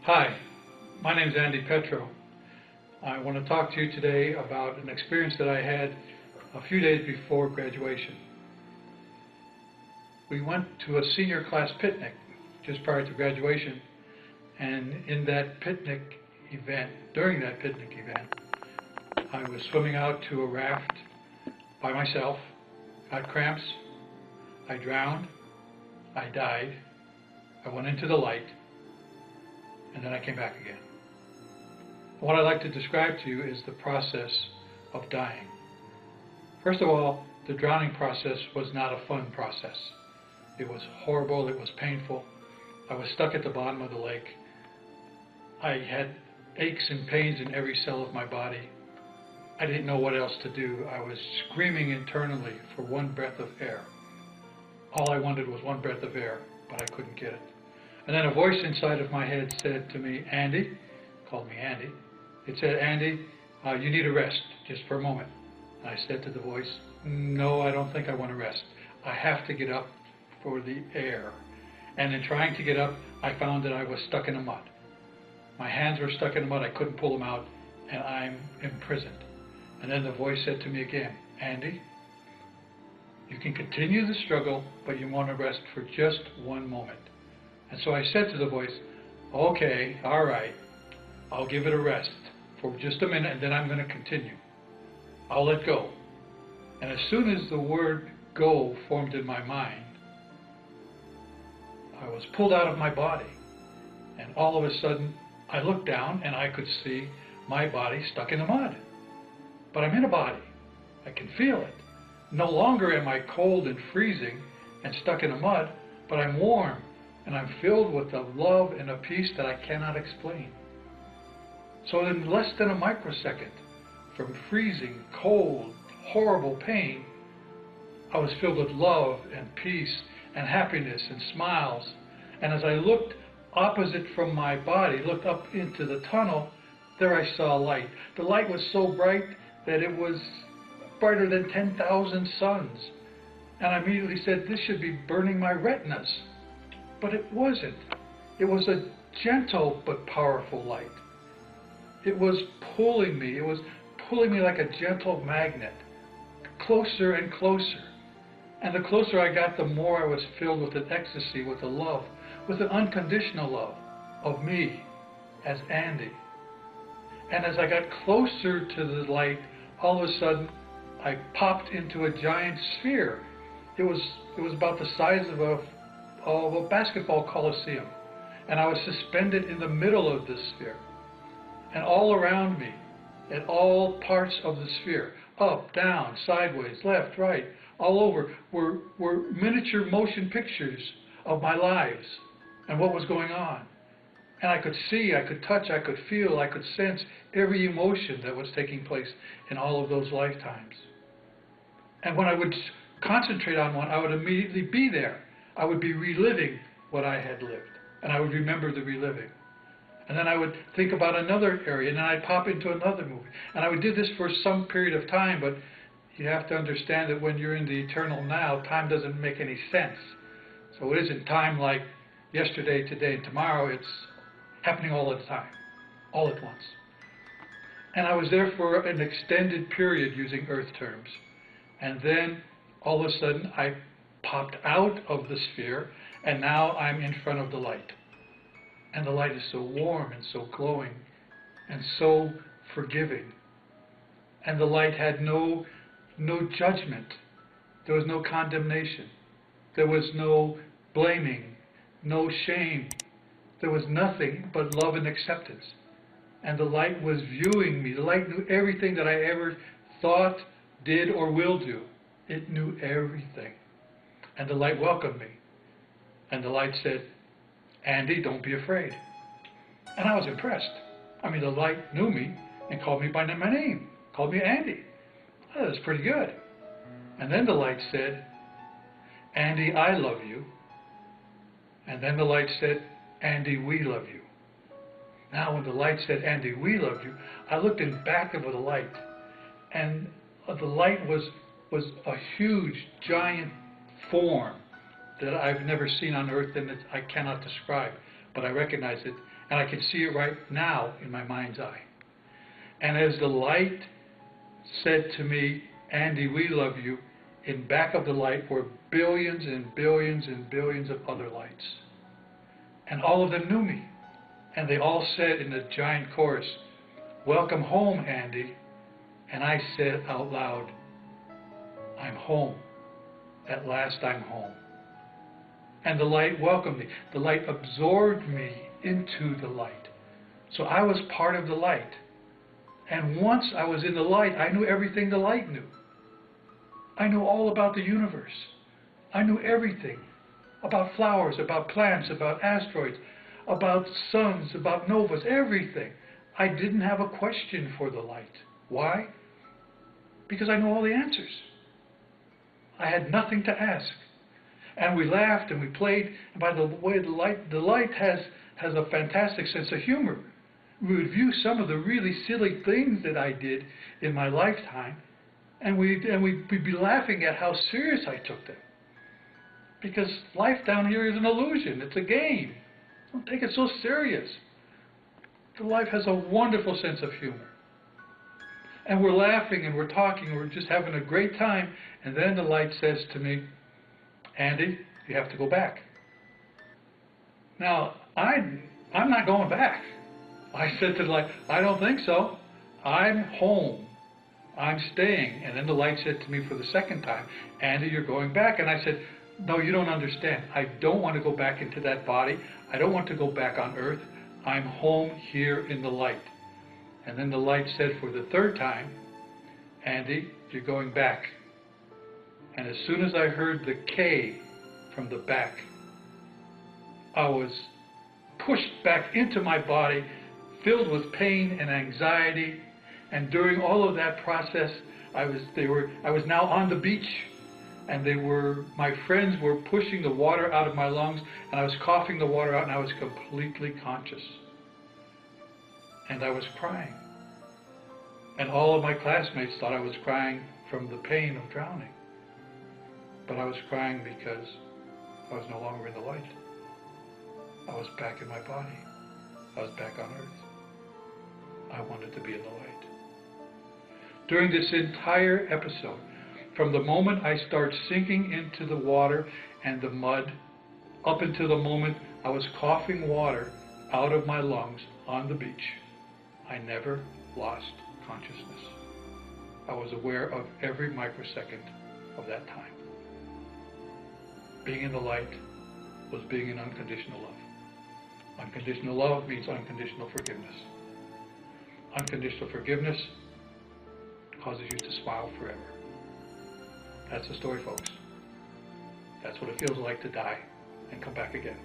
Hi, my name is Andy Petro. I want to talk to you today about an experience that I had a few days before graduation. We went to a senior class picnic just prior to graduation, and in that picnic event, during that picnic event, I was swimming out to a raft by myself, got cramps, I drowned, I died, I went into the light, and then I came back again. What I'd like to describe to you is the process of dying. First of all, the drowning process was not a fun process. It was horrible, it was painful. I was stuck at the bottom of the lake. I had aches and pains in every cell of my body. I didn't know what else to do. I was screaming internally for one breath of air. All I wanted was one breath of air, but I couldn't get it. And then a voice inside of my head said to me, Andy, called me Andy, it said, Andy, you need a rest, just for a moment. And I said to the voice, no, I don't think I want to rest. I have to get up for the air. And in trying to get up, I found that I was stuck in the mud. My hands were stuck in the mud, I couldn't pull them out, and I'm imprisoned. And then the voice said to me again, Andy, you can continue the struggle, but you want to rest for just one moment. And so I said to the voice, okay, all right, I'll give it a rest for just a minute and then I'm going to continue. I'll let go. And as soon as the word go formed in my mind, I was pulled out of my body. And all of a sudden, I looked down and I could see my body stuck in the mud. But I'm in a body. I can feel it. No longer am I cold and freezing and stuck in the mud, but I'm warm. And I'm filled with a love and a peace that I cannot explain. So in less than a microsecond, from freezing, cold, horrible pain, I was filled with love and peace and happiness and smiles. And as I looked opposite from my body, looked up into the tunnel, there I saw light. The light was so bright that it was brighter than 10,000 suns. And I immediately said, this should be burning my retinas. But it wasn't. It was a gentle but powerful light. It was pulling me. It was pulling me like a gentle magnet, closer and closer. And the closer I got, the more I was filled with an ecstasy, with a love, with an unconditional love of me as Andy. And as I got closer to the light, all of a sudden, I popped into a giant sphere. It was about the size of a basketball coliseum, and I was suspended in the middle of this sphere, and all around me, at all parts of the sphere, up, down, sideways, left, right, all over, were miniature motion pictures of my lives and what was going on. And I could see, I could touch, I could feel, I could sense every emotion that was taking place in all of those lifetimes. And when I would concentrate on one, I would immediately be there. I would be reliving what I had lived, and I would remember the reliving. And then I would think about another area, and then I'd pop into another movie. And I would do this for some period of time, but you have to understand that when you're in the eternal now, time doesn't make any sense. So it isn't time like yesterday, today, and tomorrow. It's happening all the time, all at once. And I was there for an extended period using earth terms. And then all of a sudden, I popped out of the sphere, and now I'm in front of the light. And the light is so warm and so glowing and so forgiving. And the light had no judgment. There was no condemnation. There was no blaming, no shame. There was nothing but love and acceptance. And the light was viewing me. The light knew everything that I ever thought, did, or will do. It knew everything. And the light welcomed me. And the light said, Andy, don't be afraid. And I was impressed. I mean, the light knew me and called me by my name, called me Andy. Oh, that was pretty good. And then the light said, Andy, I love you. And then the light said, Andy, we love you. Now, when the light said, Andy, we love you, I looked in back of the light. And the light was a huge, giant form that I've never seen on earth, and I cannot describe, but I recognize it. And I can see it right now in my mind's eye. And as the light said to me, Andy, we love you, in back of the light were billions and billions and billions of other lights. And all of them knew me. And they all said in a giant chorus, welcome home, Andy. And I said out loud, I'm home. At last I'm home. And the light welcomed me. The light absorbed me into the light. So I was part of the light. And once I was in the light, I knew everything the light knew. I knew all about the universe. I knew everything about flowers, about plants, about asteroids, about suns, about novas, everything. I didn't have a question for the light. Why? Because I knew all the answers. I had nothing to ask. And we laughed and we played. And by the way, the light has a fantastic sense of humor. We would view some of the really silly things that I did in my lifetime, and we'd be laughing at how serious I took them. Because life down here is an illusion. It's a game. Don't take it so serious. The life has a wonderful sense of humor. And we're laughing and we're talking and we're just having a great time. And then the light says to me, Andy, you have to go back. Now, I'm not going back. I said to the light, I don't think so. I'm home. I'm staying. And then the light said to me for the second time, Andy, you're going back. And I said, no, you don't understand. I don't want to go back into that body. I don't want to go back on earth. I'm home here in the light. And then the light said for the third time, Andy, you're going back. And as soon as I heard the K from the back, I was pushed back into my body, filled with pain and anxiety. And during all of that process, I was now on the beach, and my friends were pushing the water out of my lungs, and I was coughing the water out, and I was completely conscious. And I was crying. And all of my classmates thought I was crying from the pain of drowning. But I was crying because I was no longer in the light. I was back in my body. I was back on earth. I wanted to be in the light. During this entire episode, from the moment I start sinking into the water and the mud, up until the moment I was coughing water out of my lungs on the beach, I never lost consciousness. I was aware of every microsecond of that time. Being in the light was being in unconditional love. Unconditional love means unconditional forgiveness. Unconditional forgiveness causes you to smile forever. That's the story, folks. That's what it feels like to die and come back again.